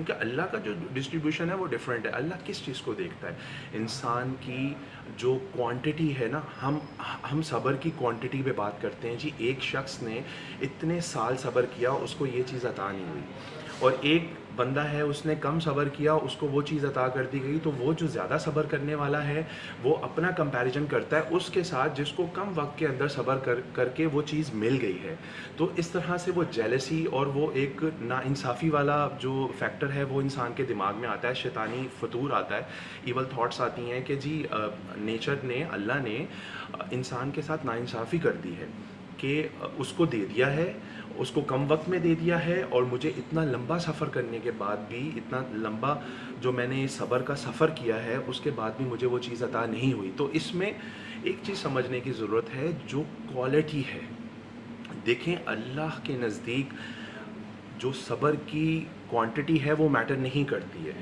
کیونکہ اللہ کا جو ڈسٹریبیوشن ہے وہ ڈیفرنٹ ہے. اللہ کس چیز کو دیکھتا ہے؟ انسان کی جو کوانٹٹی ہے نا. ہم صبر کی کوانٹٹی پہ بات کرتے ہیں جی. ایک شخص نے اتنے سال صبر کیا, اس کو یہ چیز عطا نہیں ہوئی, اور ایک بندہ ہے اس نے کم صبر کیا, اس کو وہ چیز عطا کر دی گئی. تو وہ جو زیادہ صبر کرنے والا ہے وہ اپنا کمپیریزن کرتا ہے اس کے ساتھ جس کو کم وقت کے اندر صبر کر کے وہ چیز مل گئی ہے. تو اس طرح سے وہ جیلسی اور وہ ایک ناانصافی والا جو فیکٹر ہے وہ انسان کے دماغ میں آتا ہے, شیطانی فطور آتا ہے, ایول تھاٹس آتی ہیں کہ جی نیچر نے, اللہ نے انسان کے ساتھ ناانصافی کر دی ہے کہ اس کو دے دیا ہے, اس کو کم وقت میں دے دیا ہے, اور مجھے اتنا لمبا سفر کرنے کے بعد بھی, اتنا لمبا جو میں نے صبر کا سفر کیا ہے اس کے بعد بھی مجھے وہ چیز عطا نہیں ہوئی. تو اس میں ایک چیز سمجھنے کی ضرورت ہے, جو کوالٹی ہے. دیکھیں اللہ کے نزدیک جو صبر کی کوانٹٹی ہے وہ میٹر نہیں کرتی ہے,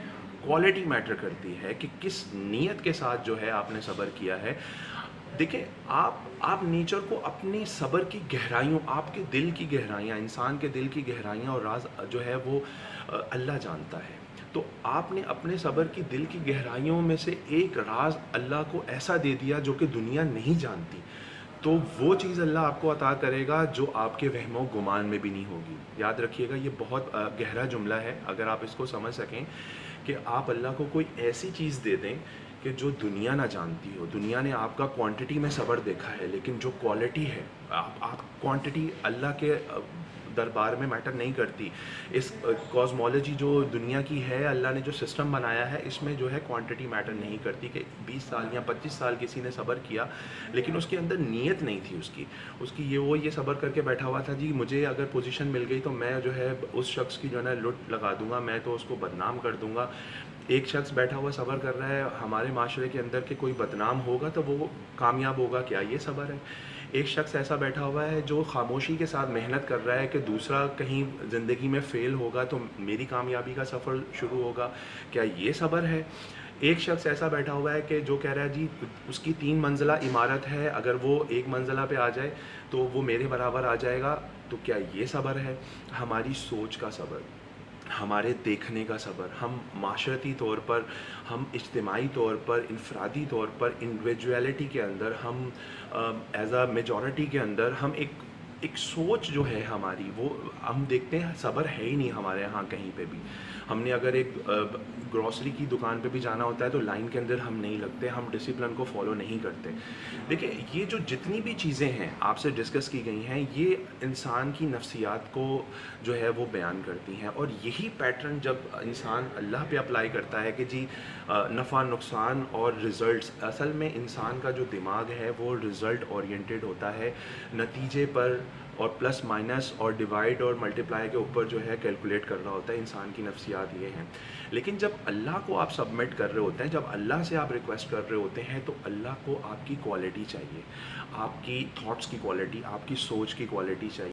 کوالٹی میٹر کرتی ہے کہ کس نیت کے ساتھ جو ہے آپ نے صبر کیا ہے. دیکھیں آپ نیچر کو اپنی صبر کی گہرائیوں, آپ کے دل کی گہرائیاں, انسان کے دل کی گہرائیاں اور راز جو ہے وہ اللہ جانتا ہے. تو آپ نے اپنے صبر کی دل کی گہرائیوں میں سے ایک راز اللہ کو ایسا دے دیا جو کہ دنیا نہیں جانتی. تو وہ چیز اللہ آپ کو عطا کرے گا جو آپ کے وہم و گمان میں بھی نہیں ہوگی. یاد رکھیے گا, یہ بہت گہرا جملہ ہے. اگر آپ اس کو سمجھ سکیں کہ آپ اللہ کو کوئی ایسی چیز دے دیں کہ جو دنیا نہ جانتی ہو. دنیا نے آپ کا کوانٹٹی میں صبر دیکھا ہے, لیکن جو کوالٹی ہے, آپ کوانٹٹی اللہ کے دربار میں میٹر نہیں کرتی. اس کازمولوجی جو دنیا کی ہے, اللہ نے جو سسٹم بنایا ہے, اس میں جو ہے کوانٹٹی میٹر نہیں کرتی. کہ 20 سال یا 25 سال کسی نے صبر کیا لیکن اس کے اندر نیت نہیں تھی اس کی یہ صبر کر کے بیٹھا ہوا تھا جی مجھے اگر پوزیشن مل گئی تو میں جو ہے اس شخص کی جو ہے نا لٹ لگا دوں گا, میں تو اس کو بدنام کر دوں گا. ایک شخص بیٹھا ہوا صبر کر رہا ہے ہمارے معاشرے کے اندر کہ کوئی بدنام ہوگا تو وہ کامیاب ہوگا, کیا یہ صبر ہے؟ ایک شخص ایسا بیٹھا ہوا ہے جو خاموشی کے ساتھ محنت کر رہا ہے کہ دوسرا کہیں زندگی میں فیل ہوگا تو میری کامیابی کا سفر شروع ہوگا, کیا یہ صبر ہے؟ ایک شخص ایسا بیٹھا ہوا ہے کہ جو کہہ رہا ہے جی اس کی 3 منزلہ عمارت ہے, اگر وہ 1 منزلہ پہ آ جائے تو وہ میرے برابر آ جائے گا, تو کیا یہ صبر ہے؟ ہماری سوچ کا صبر, ہمارے دیکھنے کا صبر. ہم معاشرتی طور پر, ہم اجتماعی طور پر, انفرادی طور پر, انڈیویجویلٹی کے اندر, ہم ایز اے میجورٹی کے اندر ہم ایک سوچ جو ہے ہماری, وہ ہم دیکھتے ہیں صبر ہے ہی نہیں ہمارے یہاں کہیں پہ بھی. ہم نے اگر ایک گروسری کی دکان پہ بھی جانا ہوتا ہے تو لائن کے اندر ہم نہیں لگتے, ہم ڈسپلن کو فالو نہیں کرتے. دیکھیں یہ جو جتنی بھی چیزیں ہیں آپ سے ڈسکس کی گئی ہیں, یہ انسان کی نفسیات کو جو ہے وہ بیان کرتی ہیں. اور یہی پیٹرن جب انسان اللہ پہ اپلائی کرتا ہے کہ جی نفع نقصان اور ریزلٹس, اصل میں انسان کا جو دماغ ہے وہ ریزلٹ اورینٹیڈ ہوتا ہے, نتیجے پر اور پلس مائنس اور ڈیوائڈ اور ملٹیپلائی کے اوپر جو ہے کیلکولیٹ کر رہا ہوتا ہے. انسان کی نفسیات یہ ہیں. لیکن جب اللہ کو آپ سبمٹ کر رہے ہوتے ہیں, جب اللہ سے آپ ریکویسٹ کر رہے ہوتے ہیں, تو اللہ کو آپ کی کوالٹی چاہیے, آپ کی تھاٹس کی کوالٹی, آپ کی سوچ کی کوالٹی چاہیے.